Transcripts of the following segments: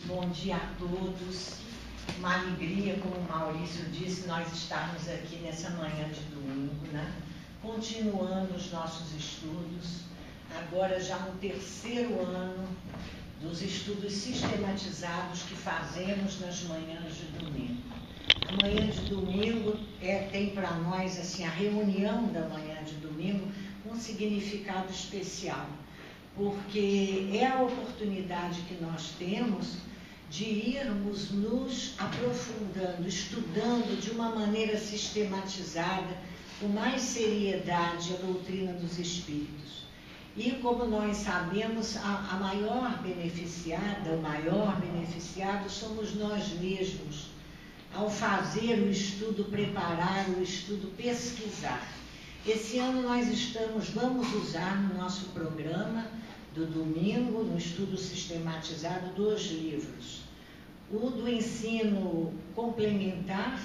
Bom dia a todos. Uma alegria, como o Maurício disse, nós estarmos aqui nessa manhã de domingo, né? Continuando os nossos estudos, agora já no terceiro ano dos estudos sistematizados que fazemos nas manhãs de domingo. A manhã de domingo tem para nós assim, a reunião da manhã de domingo um significado especial, porque é a oportunidade que nós temos de irmos nos aprofundando, estudando de uma maneira sistematizada, com mais seriedade, a doutrina dos Espíritos. E como nós sabemos, a maior beneficiada, o maior beneficiado somos nós mesmos, ao fazer o estudo, preparar o estudo, pesquisar. Esse ano nós vamos usar no nosso programa do domingo, no estudo sistematizado, 2 livros. O do ensino complementar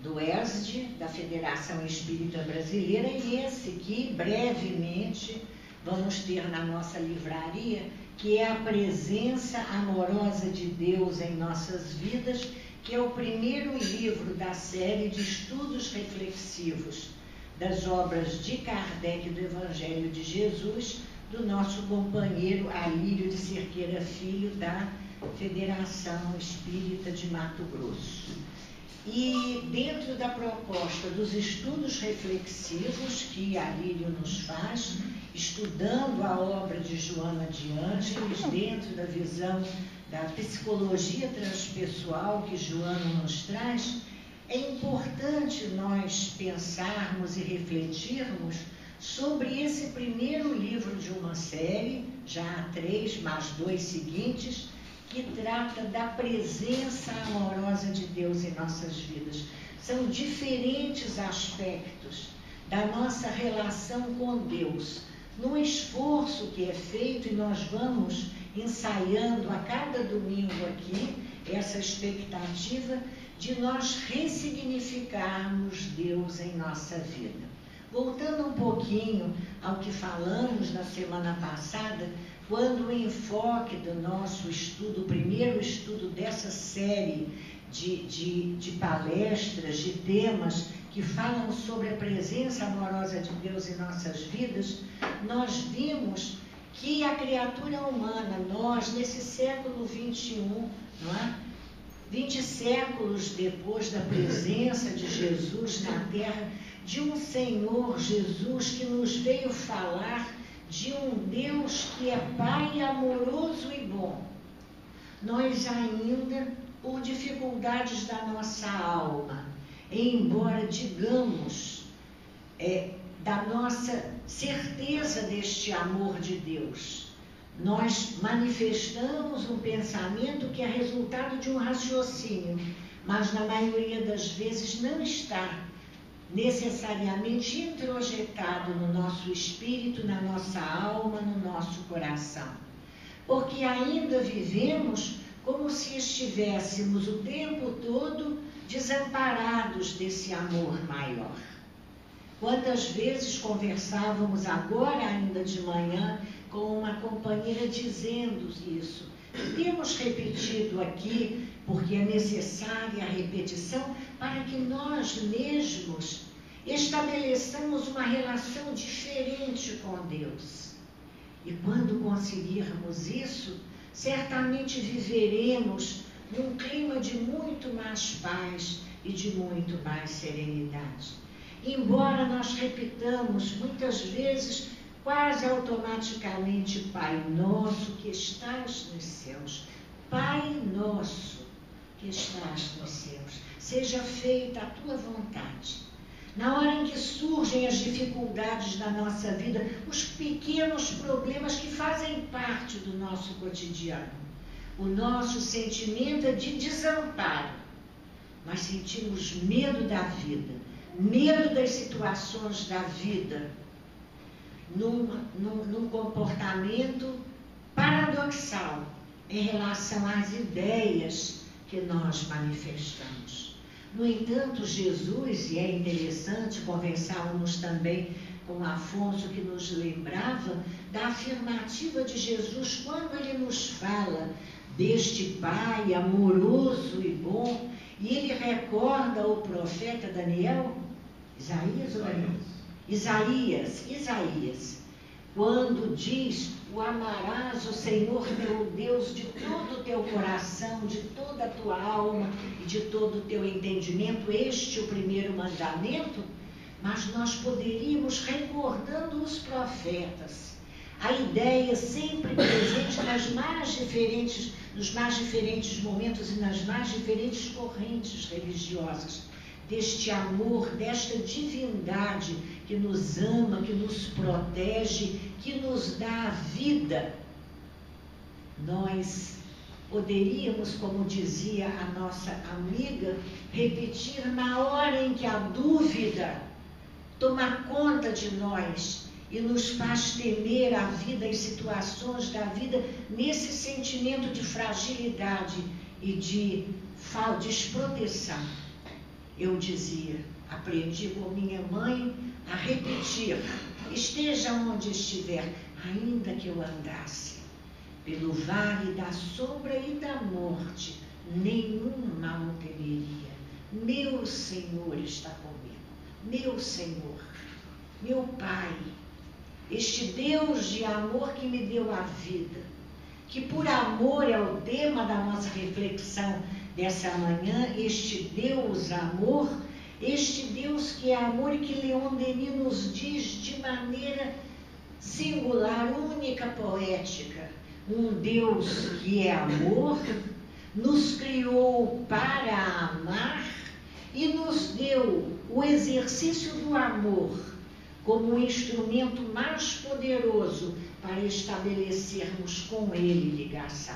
do ESD, da Federação Espírita Brasileira, e esse que brevemente vamos ter na nossa livraria, que é a presença amorosa de Deus em nossas vidas, que é o primeiro livro da série de estudos reflexivos das obras de Kardec do Evangelho de Jesus, do nosso companheiro Alírio de Cerqueira Filho, da Federação Espírita de Mato Grosso. E dentro da proposta dos estudos reflexivos que Alírio nos faz, estudando a obra de Joana de Ângeles, dentro da visão da psicologia transpessoal que Joana nos traz, é importante nós pensarmos e refletirmos sobre esse primeiro livro de uma série, já há 3, mais 2 seguintes, que trata da presença amorosa de Deus em nossas vidas. São diferentes aspectos da nossa relação com Deus, num esforço que é feito, e nós vamos ensaiando a cada domingo aqui, essa expectativa de nós ressignificarmos Deus em nossa vida. Voltando um pouquinho ao que falamos na semana passada, quando o enfoque do nosso estudo, o primeiro estudo dessa série de palestras, de temas que falam sobre a presença amorosa de Deus em nossas vidas, nós vimos que a criatura humana, nós, nesse século XXI, não é? 20 séculos depois da presença de Jesus na Terra, de um Senhor Jesus que nos veio falar de um Deus que é Pai amoroso e bom. Nós ainda, por dificuldades da nossa alma, embora digamos da nossa certeza deste amor de Deus, nós manifestamos um pensamento que é resultado de um raciocínio, mas na maioria das vezes não está necessariamente introjetado no nosso espírito, na nossa alma, no nosso coração. Porque ainda vivemos como se estivéssemos o tempo todo desamparados desse amor maior. Quantas vezes conversávamos agora ainda de manhã com uma companheira dizendo isso. Temos repetido aqui, porque é necessária a repetição, para que nós mesmos estabeleçamos uma relação diferente com Deus. E quando conseguirmos isso, certamente viveremos num clima de muito mais paz e de muito mais serenidade. Embora nós repitamos muitas vezes, quase automaticamente, Pai nosso que estás nos céus, Pai nosso que estás nos céus, seja feita a tua vontade. Na hora em que surgem as dificuldades da nossa vida, os pequenos problemas que fazem parte do nosso cotidiano, o nosso sentimento é de desamparo. Nós sentimos medo da vida, medo das situações da vida, num comportamento paradoxal em relação às ideias que nós manifestamos. No entanto, Jesus, e é interessante, conversávamos também com Afonso, que nos lembrava da afirmativa de Jesus quando ele nos fala deste Pai amoroso e bom. E ele recorda o profeta Daniel, Isaías, quando diz: o amarás o Senhor teu Deus de todo o teu coração, de toda a tua alma e de todo o teu entendimento. Este é o primeiro mandamento. Mas nós poderíamos, recordando os profetas, a ideia sempre presente nos mais diferentes momentos e nas mais diferentes correntes religiosas, deste amor, desta divindade que nos ama, que nos protege, que nos dá a vida. Nós poderíamos, como dizia a nossa amiga, repetir: na hora em que a dúvida toma conta de nós e nos faz temer a vida e situações da vida, nesse sentimento de fragilidade e de desproteção, eu dizia, aprendi com minha mãe a repetir, esteja onde estiver, ainda que eu andasse pelo vale da sombra e da morte, nenhum mal temeria. Meu Senhor está comigo, meu Senhor, meu Pai, este Deus de amor que me deu a vida, que por amor é o tema da nossa reflexão dessa manhã, este Deus amor, este Deus que é amor e que Leon Denis nos diz de maneira singular, única, poética, um Deus que é amor, nos criou para amar e nos deu o exercício do amor como o instrumento mais poderoso para estabelecermos com Ele ligação.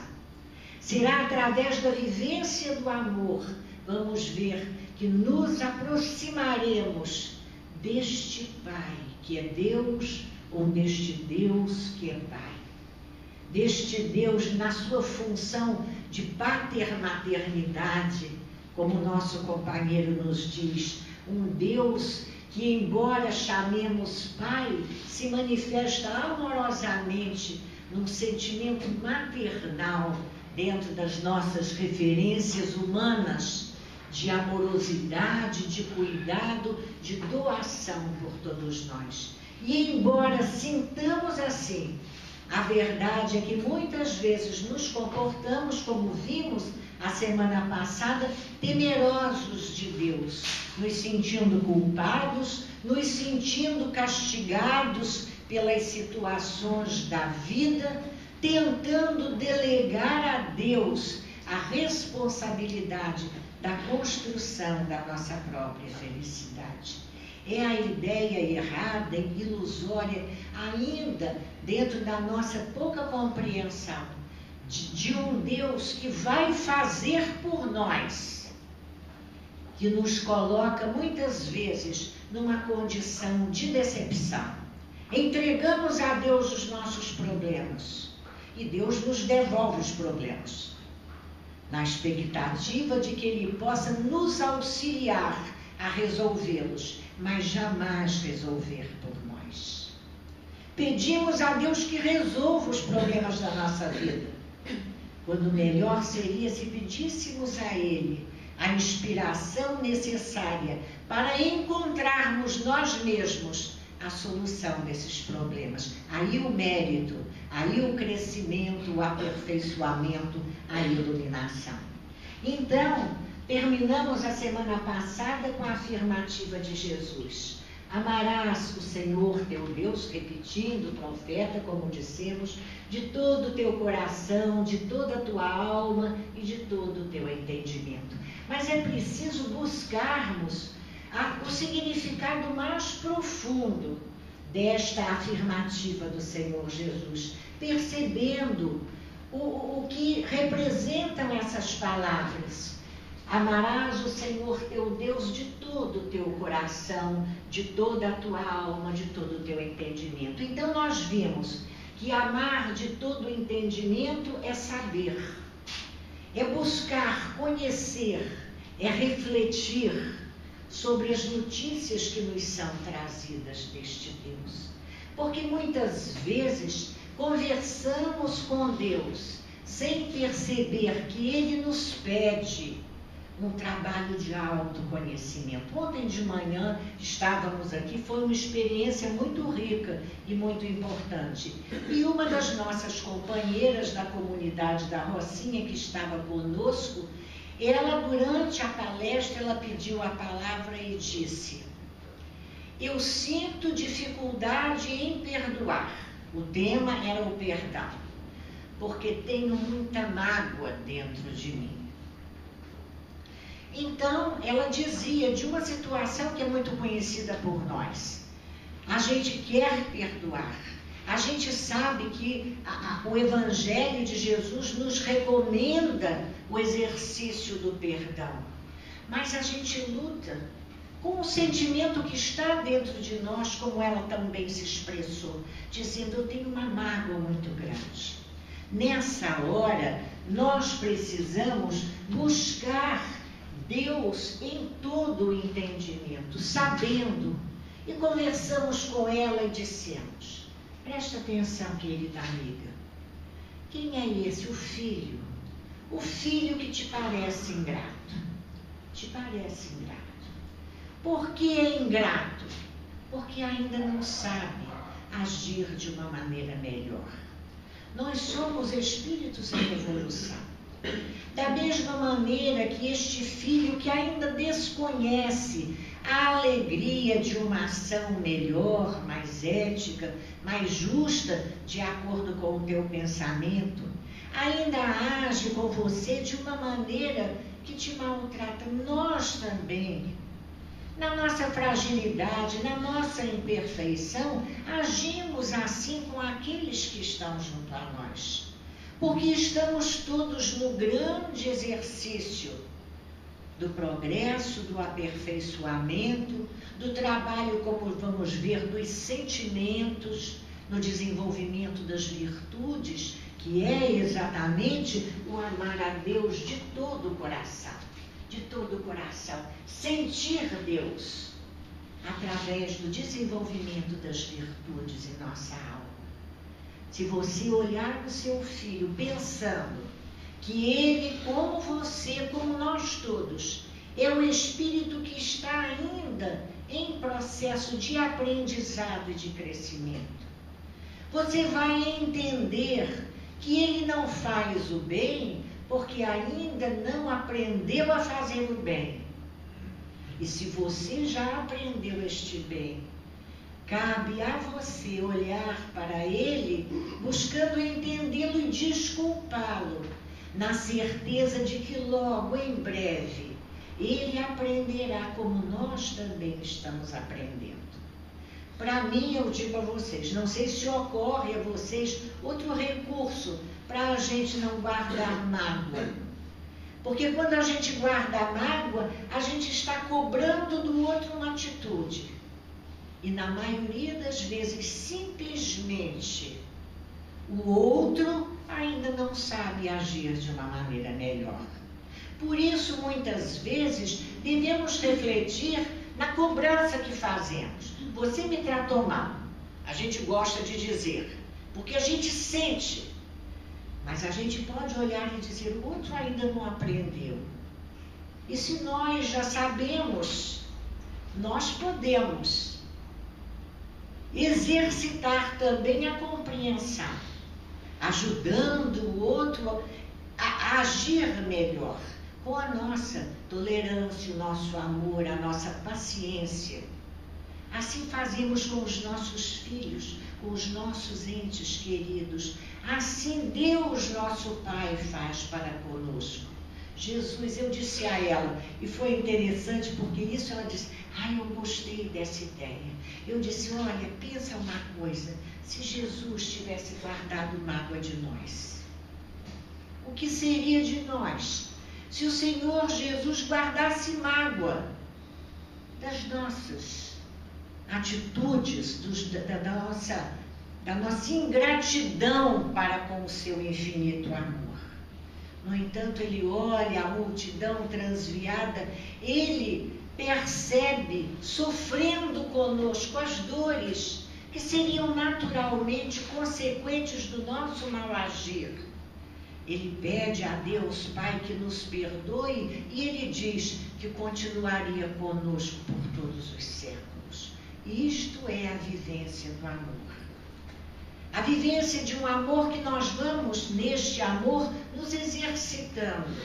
Será através da vivência do amor, vamos ver, que nos aproximaremos deste Pai que é Deus, ou deste Deus que é Pai. Deste Deus na sua função de paternidade, como nosso companheiro nos diz, um Deus que, embora chamemos Pai, se manifesta amorosamente num sentimento maternal dentro das nossas referências humanas, de amorosidade, de cuidado, de doação por todos nós. E embora sintamos assim, a verdade é que muitas vezes nos comportamos, como vimos a semana passada, temerosos de Deus, nos sentindo culpados, nos sentindo castigados pelas situações da vida, tentando delegar a Deus a responsabilidade da construção da nossa própria felicidade. É a ideia errada e ilusória, ainda dentro da nossa pouca compreensão, de um Deus que vai fazer por nós, que nos coloca muitas vezes numa condição de decepção. Entregamos a Deus os nossos problemas e Deus nos devolve os problemas, na expectativa de que Ele possa nos auxiliar a resolvê-los, mas jamais resolver por nós. Pedimos a Deus que resolva os problemas da nossa vida, quando melhor seria se pedíssemos a Ele a inspiração necessária para encontrarmos nós mesmos a solução desses problemas. Aí o mérito, aí o crescimento, o aperfeiçoamento, a iluminação. Então, terminamos a semana passada com a afirmativa de Jesus: amarás o Senhor teu Deus, repetindo o profeta, como dissemos, de todo o teu coração, de toda a tua alma e de todo o teu entendimento. Mas é preciso buscarmos o significado mais profundo desta afirmativa do Senhor Jesus, percebendo o que representam essas palavras. Amarás o Senhor teu Deus de todo o teu coração, de toda a tua alma, de todo o teu entendimento. Então nós vimos que amar de todo o entendimento é saber, é buscar, conhecer, é refletir sobre as notícias que nos são trazidas deste Deus. Porque muitas vezes conversamos com Deus sem perceber que Ele nos pede um trabalho de autoconhecimento. Ontem de manhã estávamos aqui, foi uma experiência muito rica e muito importante. E uma das nossas companheiras da comunidade da Rocinha, que estava conosco, ela, durante a palestra, ela pediu a palavra e disse: eu sinto dificuldade em perdoar. O tema era o perdão, porque tenho muita mágoa dentro de mim. Então, ela dizia de uma situação que é muito conhecida por nós. A gente quer perdoar. A gente sabe que o Evangelho de Jesus nos recomenda o exercício do perdão. Mas a gente luta com o sentimento que está dentro de nós, como ela também se expressou, dizendo: eu tenho uma mágoa muito grande. Nessa hora, nós precisamos buscar Deus em todo o entendimento, sabendo. E conversamos com ela e dissemos: presta atenção, querida amiga. Quem é esse? O filho. O filho que te parece ingrato. Te parece ingrato. Por que é ingrato? Porque ainda não sabe agir de uma maneira melhor. Nós somos espíritos em evolução. Da mesma maneira que este filho que ainda desconhece a alegria de uma ação melhor, mais ética, mais justa, de acordo com o teu pensamento, ainda age com você de uma maneira que te maltrata. Nós também, na nossa fragilidade, na nossa imperfeição, agimos assim com aqueles que estão junto a nós. Porque estamos todos no grande exercício do progresso, do aperfeiçoamento, do trabalho, como vamos ver, dos sentimentos, no desenvolvimento das virtudes, que é exatamente o amar a Deus de todo o coração. De todo o coração. Sentir Deus através do desenvolvimento das virtudes em nossa alma. Se você olhar para o seu filho pensando que ele, como você, como nós todos, é um espírito que está ainda em processo de aprendizado e de crescimento, você vai entender que ele não faz o bem porque ainda não aprendeu a fazer o bem. E se você já aprendeu este bem, cabe a você olhar para ele, buscando entendê-lo e desculpá-lo, na certeza de que logo, em breve, ele aprenderá como nós também estamos aprendendo. Para mim, eu digo a vocês, não sei se ocorre a vocês outro recurso para a gente não guardar mágoa. Porque quando a gente guarda a mágoa, a gente está cobrando do outro uma atitude. E na maioria das vezes, simplesmente, o outro ainda não sabe agir de uma maneira melhor. Por isso, muitas vezes, devemos refletir na cobrança que fazemos. Você me tratou mal. A gente gosta de dizer, porque a gente sente. Mas a gente pode olhar e dizer, o outro ainda não aprendeu. E se nós já sabemos, nós podemos exercitar também a compreensão, ajudando o outro a agir melhor, com a nossa tolerância, o nosso amor, a nossa paciência. Assim fazemos com os nossos filhos, com os nossos entes queridos. Assim Deus, nosso Pai, faz para conosco. Jesus, eu disse a ela, e foi interessante porque isso ela disse, eu gostei dessa ideia. Eu disse, olha, pensa uma coisa, se Jesus tivesse guardado mágoa de nós, o que seria de nós? Se o Senhor Jesus guardasse mágoa das nossas atitudes, da nossa ingratidão para com o seu infinito amor. No entanto, ele olha a multidão transviada, ele percebe, sofrendo conosco as dores que seriam naturalmente consequentes do nosso mau agir. Ele pede a Deus Pai que nos perdoe e ele diz que continuaria conosco por todos os séculos. Isto é a vivência do amor. A vivência de um amor que nós vamos, neste amor, nos exercitando.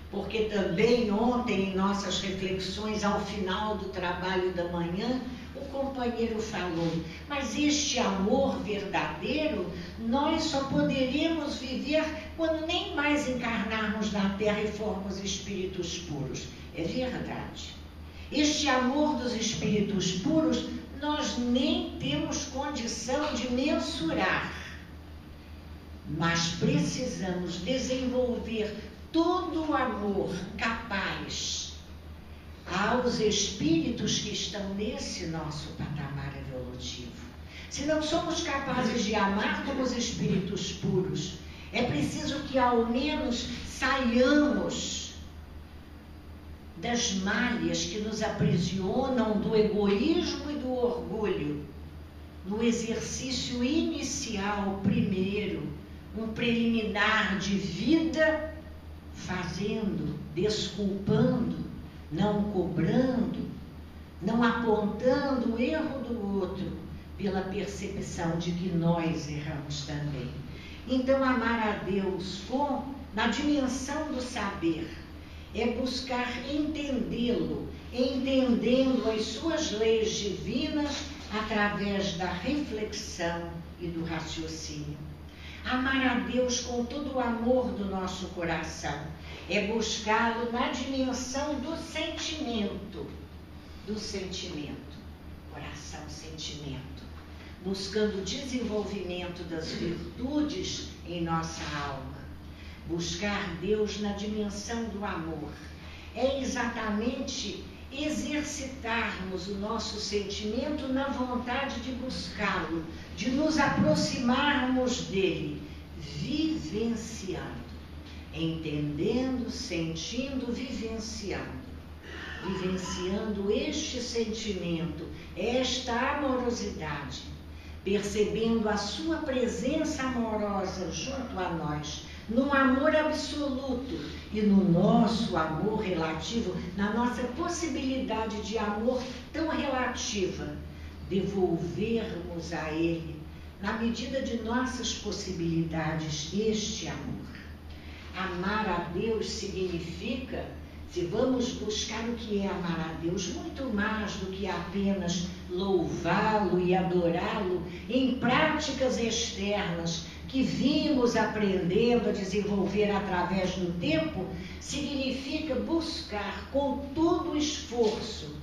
Porque também ontem, em nossas reflexões, ao final do trabalho da manhã, o companheiro falou, mas este amor verdadeiro, nós só poderemos viver quando nem mais encarnarmos na Terra e formos espíritos puros. É verdade. Este amor dos espíritos puros, nós nem temos condição de mensurar. Mas precisamos desenvolver todo o amor capaz aos espíritos que estão nesse nosso patamar evolutivo. Se não somos capazes de amar como os espíritos puros, é preciso que ao menos saiamos das malhas que nos aprisionam do egoísmo e do orgulho, no exercício inicial, primeiro, um preliminar de vida, fazendo, desculpando, não cobrando, não apontando o erro do outro, pela percepção de que nós erramos também. Então, amar a Deus na dimensão do saber, é buscar entendê-lo, entendendo as suas leis divinas através da reflexão e do raciocínio. Amar a Deus com todo o amor do nosso coração é buscá-lo na dimensão do sentimento, coração, sentimento, buscando o desenvolvimento das virtudes em nossa alma. Buscar Deus na dimensão do amor é exatamente exercitarmos o nosso sentimento na vontade de buscá-lo, de nos aproximarmos dele, vivenciando, entendendo, sentindo, vivenciando este sentimento, esta amorosidade, percebendo a sua presença amorosa junto a nós, num amor absoluto e no nosso amor relativo, na nossa possibilidade de amor tão relativa, devolvermos a Ele, na medida de nossas possibilidades, este amor. Amar a Deus significa, se vamos buscar o que é amar a Deus, muito mais do que apenas louvá-lo e adorá-lo em práticas externas, que vimos aprendendo a desenvolver através do tempo, significa buscar com todo o esforço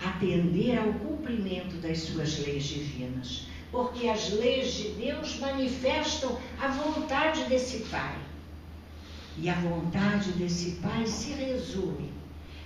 atender ao cumprimento das suas leis divinas, porque as leis de Deus manifestam a vontade desse Pai. E a vontade desse Pai se resume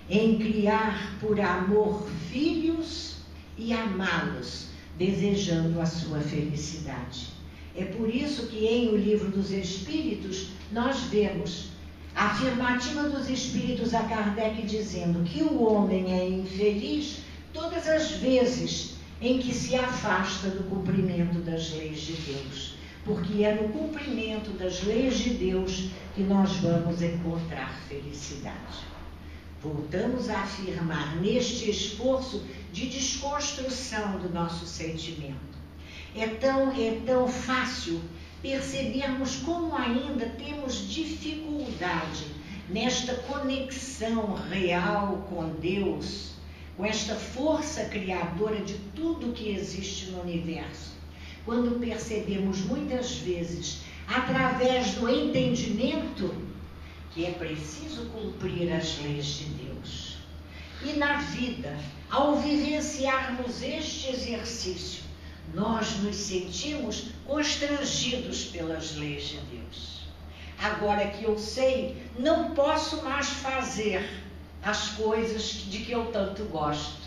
em criar por amor filhos e amá-los, desejando a sua felicidade. É por isso que em O Livro dos Espíritos nós vemos a afirmativa dos Espíritos a Kardec dizendo que o homem é infeliz todas as vezes em que se afasta do cumprimento das leis de Deus, porque é no cumprimento das leis de Deus que nós vamos encontrar felicidade. Voltamos a afirmar neste esforço de desconstrução do nosso sentimento. É tão fácil percebermos como ainda temos dificuldade nesta conexão real com Deus, com esta força criadora de tudo que existe no universo, quando percebemos muitas vezes, através do entendimento, que é preciso cumprir as leis de Deus. E na vida, ao vivenciarmos este exercício, nós nos sentimos constrangidos pelas leis de Deus. Agora que eu sei, não posso mais fazer as coisas de que eu tanto gosto.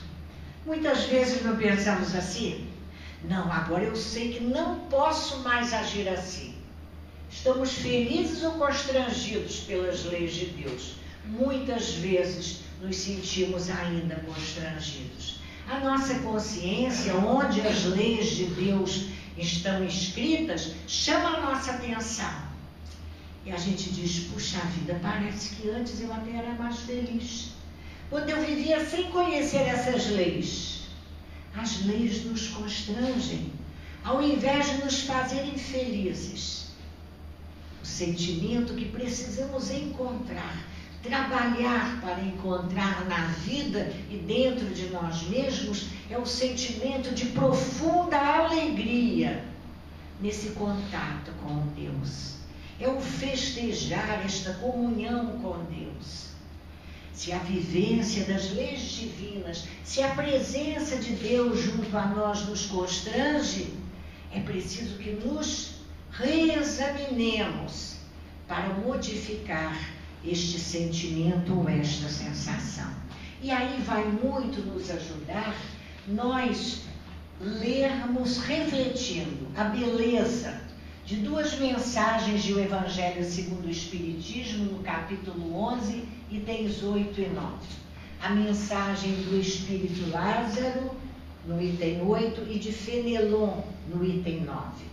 Muitas vezes não pensamos assim? Não, agora eu sei que não posso mais agir assim. Estamos felizes ou constrangidos pelas leis de Deus? Muitas vezes nos sentimos ainda constrangidos. A nossa consciência, onde as leis de Deus estão escritas, chama a nossa atenção. E a gente diz, puxa vida, parece que antes eu até era mais feliz. Quando eu vivia sem conhecer essas leis. As leis nos constrangem, ao invés de nos fazerem felizes. O sentimento que precisamos encontrar, trabalhar para encontrar na vida e dentro de nós mesmos, é o sentimento de profunda alegria nesse contato com Deus. É o festejar esta comunhão com Deus. Se a vivência das leis divinas, se a presença de Deus junto a nós nos constrange, é preciso que nos reexaminemos para modificar este sentimento ou esta sensação. E aí vai muito nos ajudar nós lermos refletindo a beleza de duas mensagens do Evangelho segundo o Espiritismo, no capítulo 11, itens 8 e 9. A mensagem do Espírito Lázaro, no item 8, e de Fenelon, no item 9.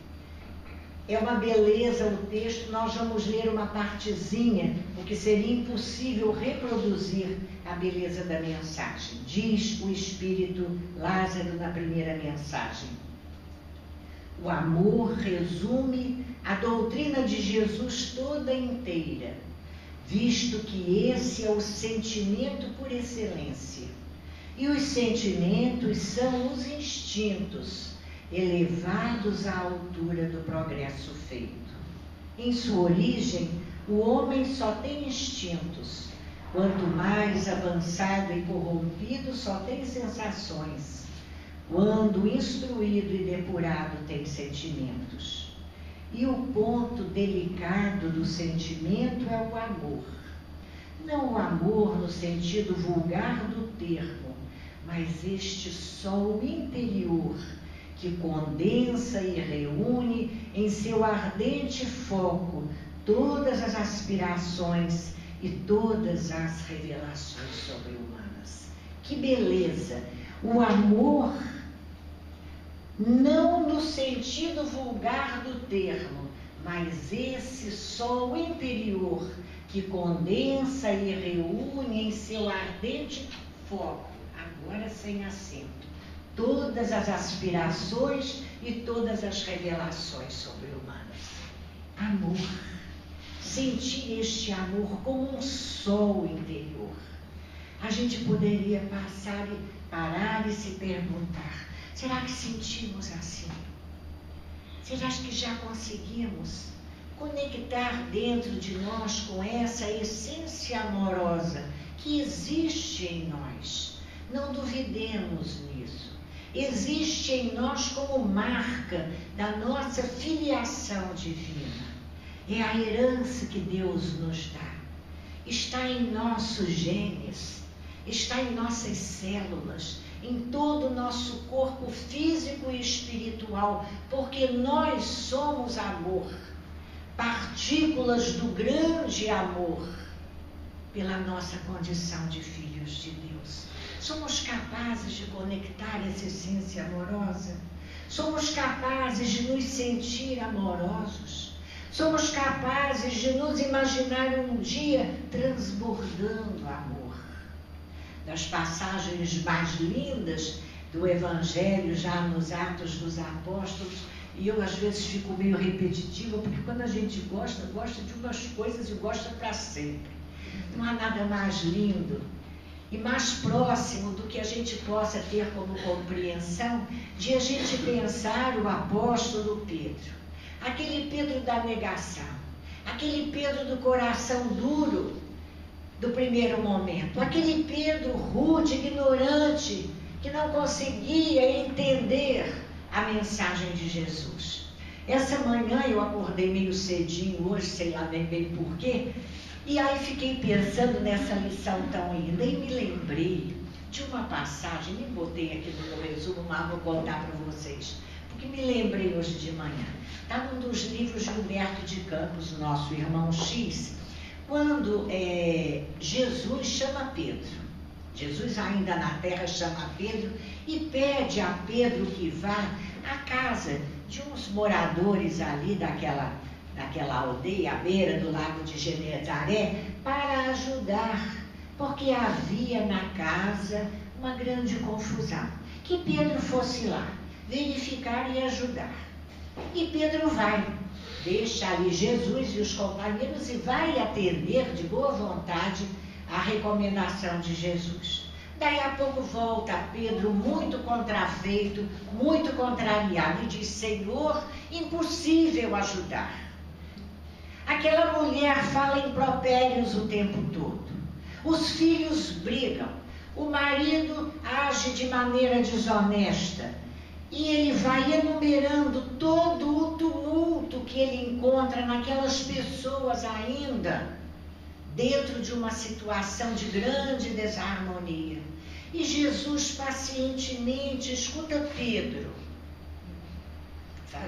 É uma beleza o texto, nós vamos ler uma partezinha, porque seria impossível reproduzir a beleza da mensagem. Diz o Espírito Lázaro na primeira mensagem. O amor resume a doutrina de Jesus toda inteira, visto que esse é o sentimento por excelência. E os sentimentos são os instintos, elevados à altura do progresso feito. Em sua origem, o homem só tem instintos. Quanto mais avançado e corrompido, só tem sensações. Quando instruído e depurado, tem sentimentos. E o ponto delicado do sentimento é o amor. Não o amor no sentido vulgar do termo, mas este sol interior que condensa e reúne em seu ardente foco todas as aspirações e todas as revelações sobre-humanas. Que beleza! O amor, não no sentido vulgar do termo, mas esse sol interior que condensa e reúne em seu ardente foco, agora sem acento, todas as aspirações e todas as revelações sobre-humanas. Amor. Sentir este amor como um sol interior. A gente poderia parar e se perguntar, será que sentimos assim? Será que já conseguimos conectar dentro de nós com essa essência amorosa que existe em nós? Não duvidemos nisso. Existe em nós como marca da nossa filiação divina. É a herança que Deus nos dá. Está em nossos genes, está em nossas células, em todo o nosso corpo físico e espiritual, porque nós somos amor, partículas do grande amor, pela nossa condição de filhos de Deus. Somos capazes de conectar essa essência amorosa? Somos capazes de nos sentir amorosos? Somos capazes de nos imaginar um dia transbordando amor? Das passagens mais lindas do Evangelho, já nos Atos dos Apóstolos, e eu às vezes fico meio repetitiva, porque quando a gente gosta de umas coisas e gosta para sempre. Não há nada mais lindo e mais próximo do que a gente possa ter como compreensão de a gente pensar o apóstolo Pedro. Aquele Pedro da negação, aquele Pedro do coração duro do primeiro momento, aquele Pedro rude, ignorante, que não conseguia entender a mensagem de Jesus. Essa manhã eu acordei meio cedinho hoje, sei lá nem bem porquê, e aí fiquei pensando nessa lição tão linda e me lembrei de uma passagem, nem botei aqui no meu resumo, mas vou contar para vocês, porque me lembrei hoje de manhã. Está num dos livros de Humberto de Campos, nosso irmão X, quando Jesus chama Pedro. Jesus ainda na terra chama Pedro e pede a Pedro que vá à casa de uns moradores ali naquela aldeia, à beira do lago de Genezaré, para ajudar, porque havia na casa uma grande confusão. Que Pedro fosse lá verificar e ajudar. E Pedro vai, deixa ali Jesus e os companheiros e vai atender de boa vontade a recomendação de Jesus. Daí a pouco volta Pedro muito contrafeito, muito contrariado, e diz: Senhor, impossível ajudar. Aquela mulher fala impropérios o tempo todo. Os filhos brigam. O marido age de maneira desonesta. E ele vai enumerando todo o tumulto que ele encontra naquelas pessoas ainda dentro de uma situação de grande desarmonia. E Jesus pacientemente escuta Pedro,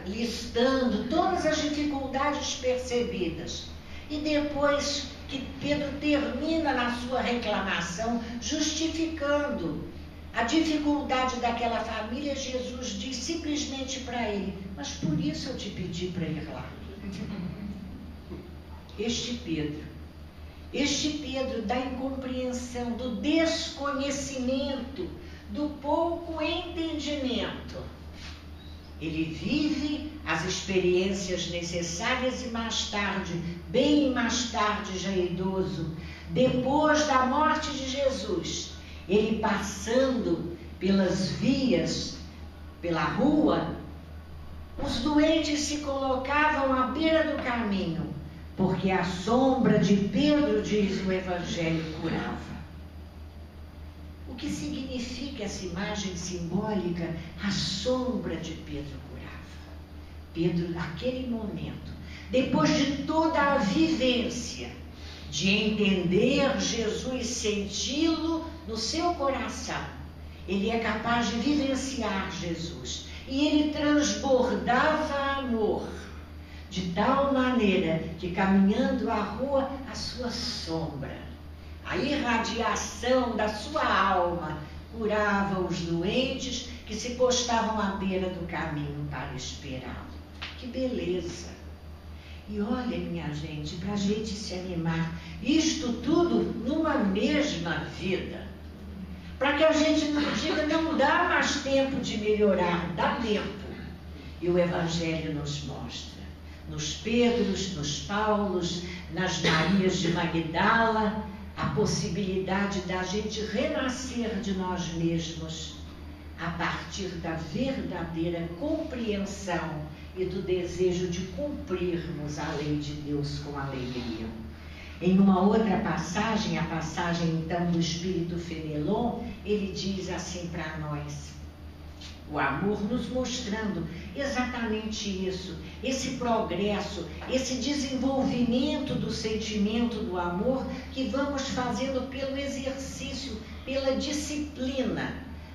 listando todas as dificuldades percebidas. E depois que Pedro termina na sua reclamação, justificando a dificuldade daquela família, Jesus diz simplesmente para ele: mas por isso eu te pedi para ir lá. Este Pedro da incompreensão, do desconhecimento, do pouco entendimento, ele vive as experiências necessárias e mais tarde, bem mais tarde, já idoso, depois da morte de Jesus, ele passando pelas vias, pela rua, os doentes se colocavam à beira do caminho, porque a sombra de Pedro, diz o Evangelho, curava. O que significa essa imagem simbólica? A sombra de Pedro curava. Pedro, naquele momento, depois de toda a vivência, de entender Jesus, senti-lo no seu coração, ele é capaz de vivenciar Jesus. E ele transbordava amor, de tal maneira que, caminhando a rua, a sua sombra, a irradiação da sua alma, curava os doentes que se postavam à beira do caminho para esperá-lo. Que beleza! E olha, minha gente, para a gente se animar, isto tudo numa mesma vida. Para que a gente não diga: não dá mais tempo de melhorar, dá tempo. E o Evangelho nos mostra, nos Pedros, nos Paulos, nas Marias de Magdala, a possibilidade da gente renascer de nós mesmos a partir da verdadeira compreensão e do desejo de cumprirmos a lei de Deus com alegria. Em uma outra passagem, a passagem então do Espírito Fenelon, ele diz assim para nós: o amor nos mostrando exatamente isso, esse progresso, esse desenvolvimento do sentimento do amor que vamos fazendo pelo exercício, pela disciplina.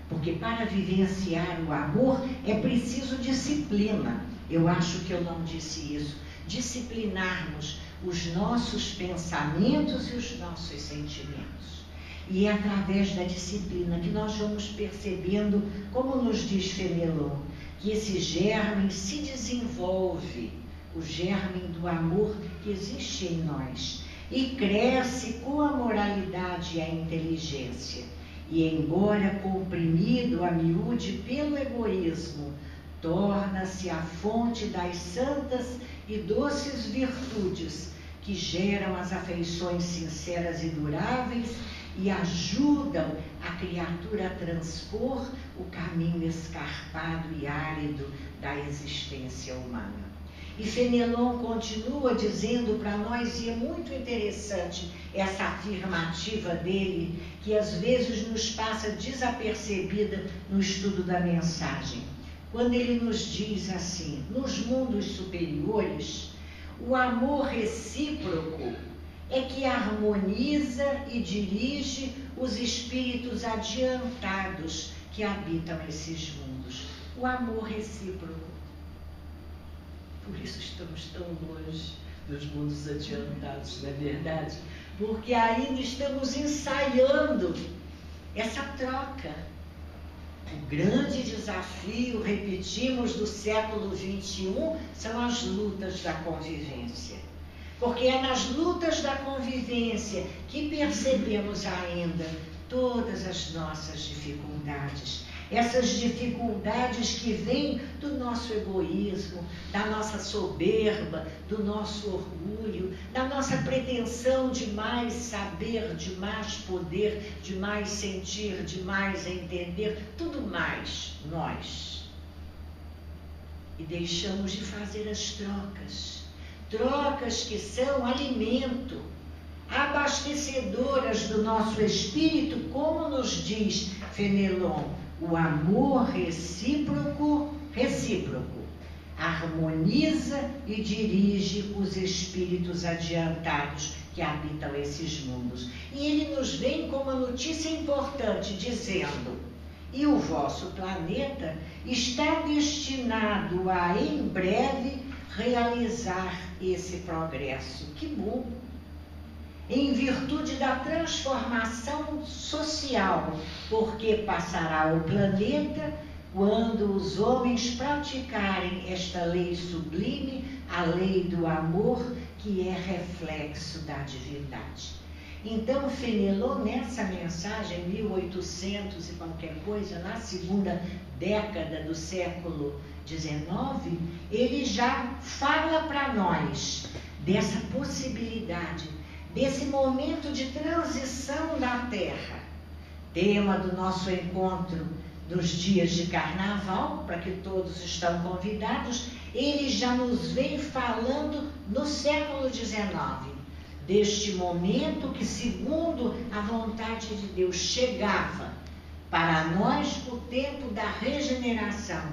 Porque para vivenciar o amor é preciso disciplina. Eu acho que eu não disse isso. Disciplinarmos os nossos pensamentos e os nossos sentimentos. E é através da disciplina que nós vamos percebendo, como nos diz Fenelon, que esse germe se desenvolve, o germe do amor que existe em nós, e cresce com a moralidade e a inteligência. E embora comprimido a miúde pelo egoísmo, torna-se a fonte das santas e doces virtudes que geram as afeições sinceras e duráveis e ajudam a criatura a transpor o caminho escarpado e árido da existência humana. E Fenelon continua dizendo para nós, e é muito interessante essa afirmativa dele, que às vezes nos passa desapercebida no estudo da mensagem. Quando ele nos diz assim: nos mundos superiores, o amor recíproco é que harmoniza e dirige os espíritos adiantados que habitam esses mundos. O amor recíproco. Por isso estamos tão longe dos mundos adiantados, não é verdade? Porque ainda estamos ensaiando essa troca. O grande desafio, repetimos, do século XXI são as lutas da convivência. Porque é nas lutas da convivência que percebemos ainda todas as nossas dificuldades. Essas dificuldades que vêm do nosso egoísmo, da nossa soberba, do nosso orgulho, da nossa pretensão de mais saber, de mais poder, de mais sentir, de mais entender, tudo mais nós. E deixamos de fazer as trocas que são alimento, abastecedoras do nosso espírito, como nos diz Fenelon. O amor recíproco harmoniza e dirige os espíritos adiantados que habitam esses mundos. E ele nos vem com uma notícia importante, dizendo: e o vosso planeta está destinado a, em breve, realizar esse progresso. Que bom! Em virtude da transformação social, porque passará o planeta quando os homens praticarem esta lei sublime, a lei do amor, que é reflexo da divindade. Então, Fenelon, nessa mensagem, 1800 e qualquer coisa, na segunda década do século XIX, ele já fala para nós dessa possibilidade, desse momento de transição da Terra. Tema do nosso encontro dos dias de carnaval, para que todos estão convidados, ele já nos vem falando no século XIX, deste momento que, segundo a vontade de Deus, chegava para nós o tempo da regeneração,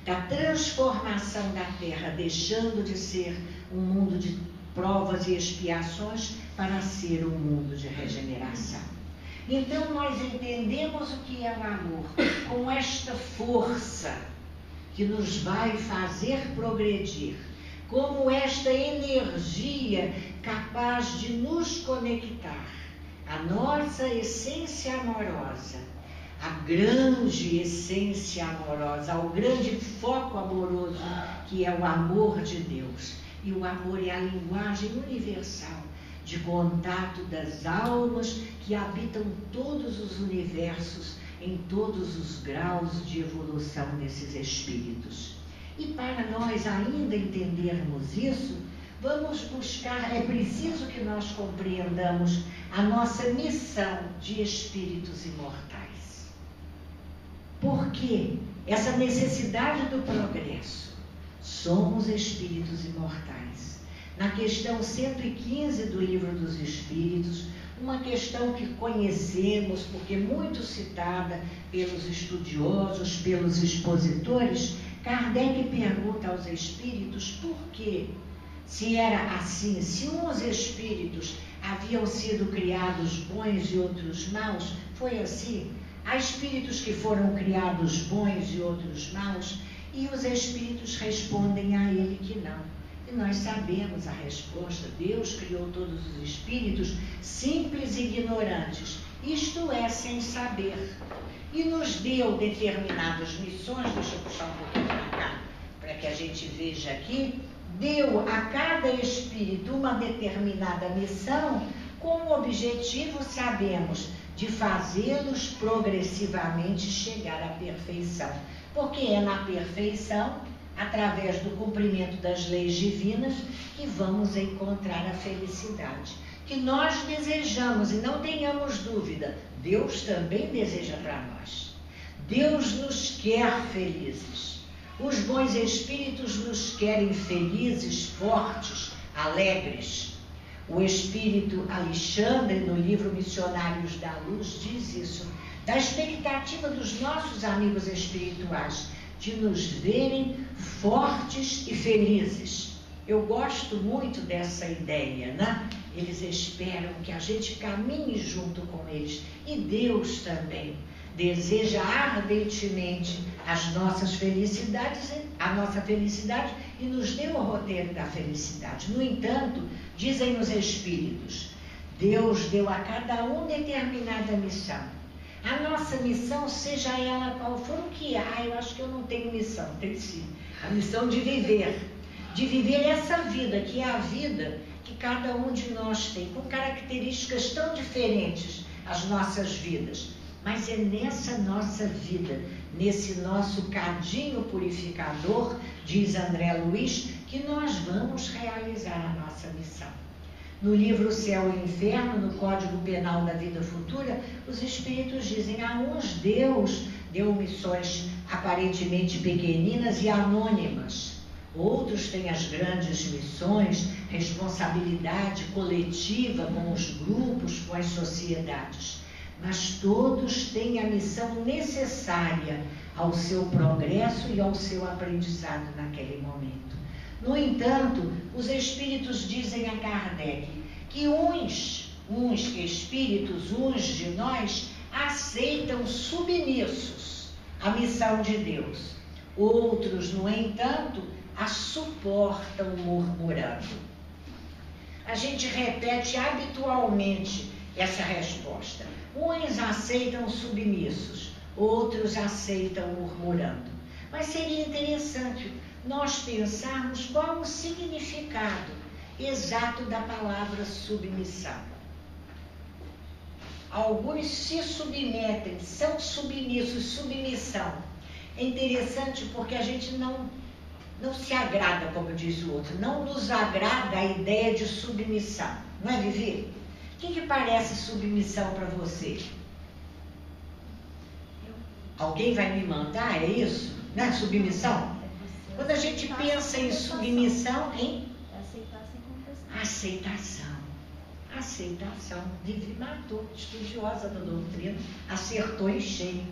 da transformação da Terra, deixando de ser um mundo de provas e expiações para ser um mundo de regeneração. Então nós entendemos o que é o amor, com esta força que nos vai fazer progredir, como esta energia capaz de nos conectar à nossa essência amorosa, à grande essência amorosa, ao grande foco amoroso que é o amor de Deus. E o amor é a linguagem universal de contato das almas que habitam todos os universos, em todos os graus de evolução desses espíritos. E para nós ainda entendermos isso, vamos buscar, é preciso que nós compreendamos a nossa missão de espíritos imortais. Por quê? Essa necessidade do progresso. Somos espíritos imortais. Na questão 115 do Livro dos Espíritos, uma questão que conhecemos, porque muito citada pelos estudiosos, pelos expositores, Kardec pergunta aos espíritos por quê? Se era assim, se uns espíritos haviam sido criados bons e outros maus, foi assim? Há espíritos que foram criados bons e outros maus? E os espíritos respondem a ele que não. E nós sabemos a resposta. Deus criou todos os espíritos simples e ignorantes, isto é, sem saber. E nos deu determinadas missões, deixa eu puxar um pouquinho para cá, para que a gente veja aqui, deu a cada espírito uma determinada missão, com o objetivo, sabemos, de fazê-los progressivamente chegar à perfeição. Porque é na perfeição, através do cumprimento das leis divinas, que vamos encontrar a felicidade. Que nós desejamos, e não tenhamos dúvida, Deus também deseja para nós. Deus nos quer felizes. Os bons espíritos nos querem felizes, fortes, alegres. O espírito Alexandre, no livro Missionários da Luz, diz isso, da expectativa dos nossos amigos espirituais, de nos verem fortes e felizes. Eu gosto muito dessa ideia, né? Eles esperam que a gente caminhe junto com eles. E Deus também deseja ardentemente as nossas felicidades, a nossa felicidade, e nos deu o roteiro da felicidade. No entanto, dizem os espíritos, Deus deu a cada um determinada missão. a nossa missão, seja ela qual for, o que é? Eu acho que eu não tenho missão, tem sim. A missão de viver essa vida, que é a vida que cada um de nós tem, com características tão diferentes, as nossas vidas. Mas é nessa nossa vida, nesse nosso cadinho purificador, diz André Luiz, que nós vamos realizar a nossa missão. No livro Céu e Inferno, no Código Penal da Vida Futura, os espíritos dizem: a uns Deus deu missões aparentemente pequeninas e anônimas. Outros têm as grandes missões, responsabilidade coletiva com os grupos, com as sociedades. Mas todos têm a missão necessária ao seu progresso e ao seu aprendizado naquele momento. No entanto, os espíritos dizem a Kardec que uns espíritos, uns de nós, aceitam submissos a missão de Deus. Outros, no entanto, a suportam murmurando. A gente repete habitualmente essa resposta. Uns aceitam submissos, outros aceitam murmurando. Mas seria interessante nós pensarmos qual o significado exato da palavra submissão. Alguns se submetem, são submissos, submissão. É interessante porque a gente não se agrada, como diz o outro, não nos agrada a ideia de submissão. Não é, Vivi? O que parece submissão para você? Alguém vai me mandar, é isso? Não é submissão? Quando a gente pensa em submissão, em aceitação. Vivi matou, estudiosa da doutrina, acertou em cheio.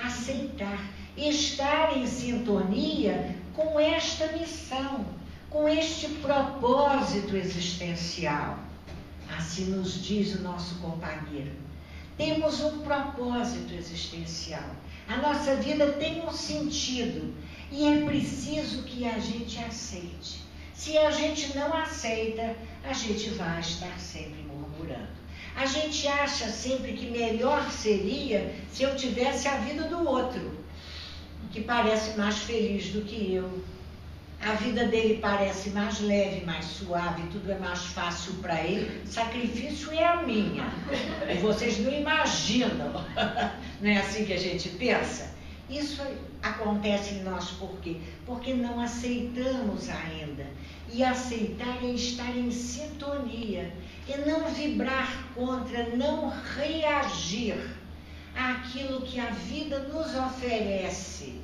Aceitar, estar em sintonia com esta missão, com este propósito existencial. Assim nos diz o nosso companheiro. Temos um propósito existencial. A nossa vida tem um sentido e é preciso que a gente aceite. Se a gente não aceita, a gente vai estar sempre murmurando. A gente acha sempre que melhor seria se eu tivesse a vida do outro, que parece mais feliz do que eu. A vida dele parece mais leve, mais suave, tudo é mais fácil para ele. Sacrifício é a minha. E vocês não imaginam. Não é assim que a gente pensa? Isso acontece em nós por quê? Porque não aceitamos ainda. E aceitar é estar em sintonia. É não vibrar contra, não reagir àquilo que a vida nos oferece.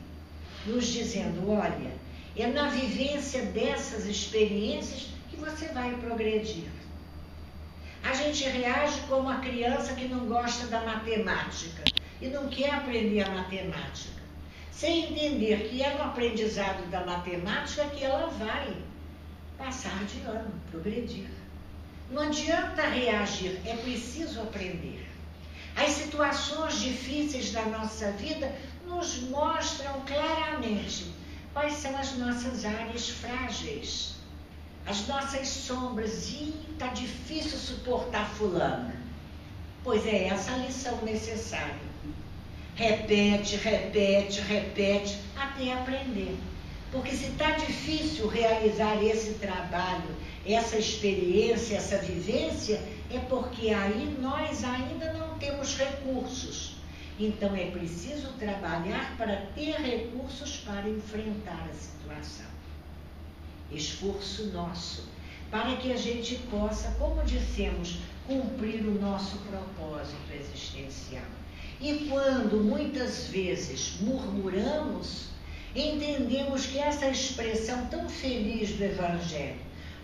Nos dizendo, olha, é na vivência dessas experiências que você vai progredir. A gente reage como a criança que não gosta da matemática e não quer aprender a matemática, sem entender que é no aprendizado da matemática que ela vai passar de ano, progredir. Não adianta reagir, é preciso aprender. As situações difíceis da nossa vida nos mostram claramente quais são as nossas áreas frágeis, as nossas sombras. E está difícil suportar fulana. Pois é essa a lição necessária. Repete, repete, repete, até aprender. Porque se está difícil realizar esse trabalho, essa experiência, essa vivência, é porque aí nós ainda não temos recursos. Então é preciso trabalhar para ter recursos para enfrentar a situação. Esforço nosso, para que a gente possa, como dissemos, cumprir o nosso propósito existencial. E quando muitas vezes murmuramos, entendemos que essa expressão tão feliz do Evangelho,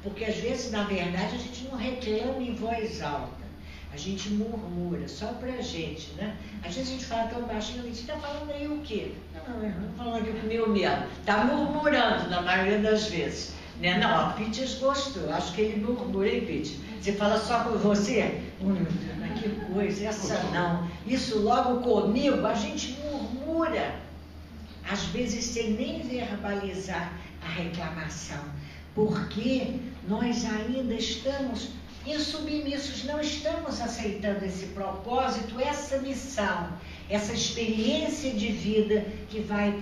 porque às vezes, na verdade, a gente não reclama em voz alta, a gente murmura, só pra gente, né? Às vezes a gente fala tão baixinho, a gente está falando aí o quê? Não, eu não falando aqui com o meu medo, está murmurando na maioria das vezes. Né? Não, a Pitty gostou, acho que ele murmura, hein, Pitty? Você fala só com você? Mas que coisa, essa não. Isso logo comigo, a gente murmura. Às vezes sem nem verbalizar a reclamação. Porque nós ainda estamos insubmissos, não estamos aceitando esse propósito, essa missão, essa experiência de vida que vai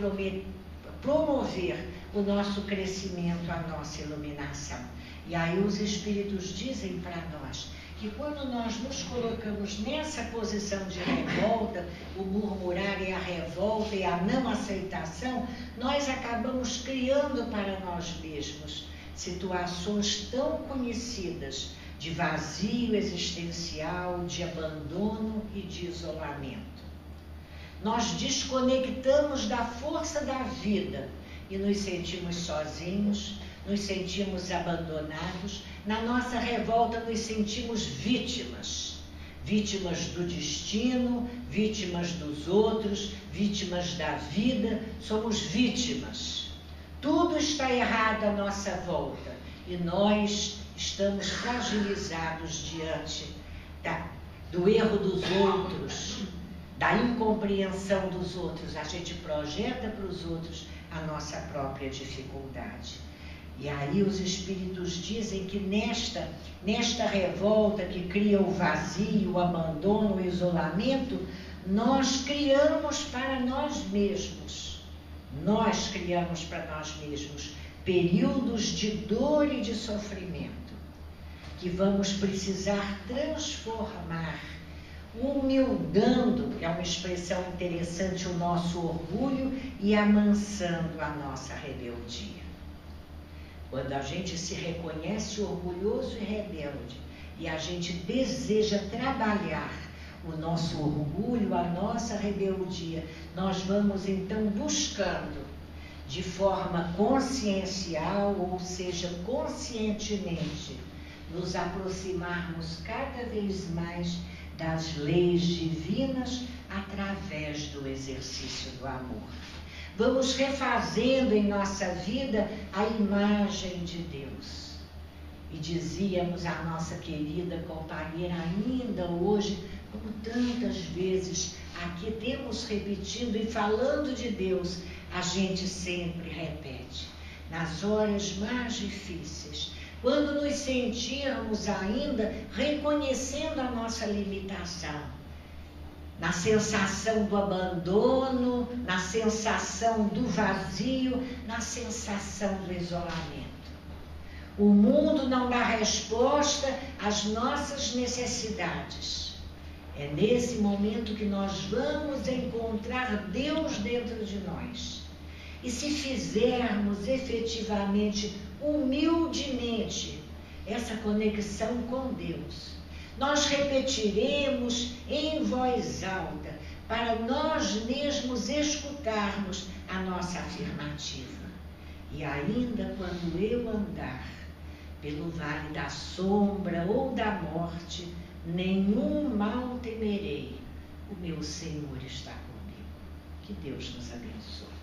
promover o nosso crescimento, a nossa iluminação. E aí os Espíritos dizem para nós que quando nós nos colocamos nessa posição de revolta, o murmurar e a revolta e a não aceitação, nós acabamos criando para nós mesmos situações tão conhecidas de vazio existencial, de abandono e de isolamento. Nós desconectamos da força da vida e nos sentimos sozinhos, nos sentimos abandonados. Na nossa revolta nos sentimos vítimas. Vítimas do destino, vítimas dos outros, vítimas da vida. Somos vítimas. Tudo está errado à nossa volta e nós estamos fragilizados diante do erro dos outros, da incompreensão dos outros. A gente projeta para os outros a nossa própria dificuldade. E aí os Espíritos dizem que nesta revolta que cria o vazio, o abandono, o isolamento, nós criamos para nós mesmos. Nós criamos para nós mesmos períodos de dor e de sofrimento, que vamos precisar transformar, humildando, que é uma expressão interessante, o nosso orgulho e amansando a nossa rebeldia. Quando a gente se reconhece orgulhoso e rebelde e a gente deseja trabalhar o nosso orgulho, a nossa rebeldia, nós vamos então buscando de forma consciencial, ou seja, conscientemente, nos aproximarmos cada vez mais das leis divinas através do exercício do amor. Vamos refazendo em nossa vida a imagem de Deus. E dizíamos à nossa querida companheira ainda hoje, como tantas vezes aqui temos repetindo e falando de Deus, a gente sempre repete. Nas horas mais difíceis, quando nos sentirmos ainda reconhecendo a nossa limitação, na sensação do abandono, na sensação do vazio, na sensação do isolamento. O mundo não dá resposta às nossas necessidades. É nesse momento que nós vamos encontrar Deus dentro de nós. E se fizermos efetivamente, humildemente, essa conexão com Deus, nós repetiremos em voz alta para nós mesmos escutarmos a nossa afirmativa. E ainda quando eu andar pelo vale da sombra ou da morte, nenhum mal temerei, o meu Senhor está comigo. Que Deus nos abençoe.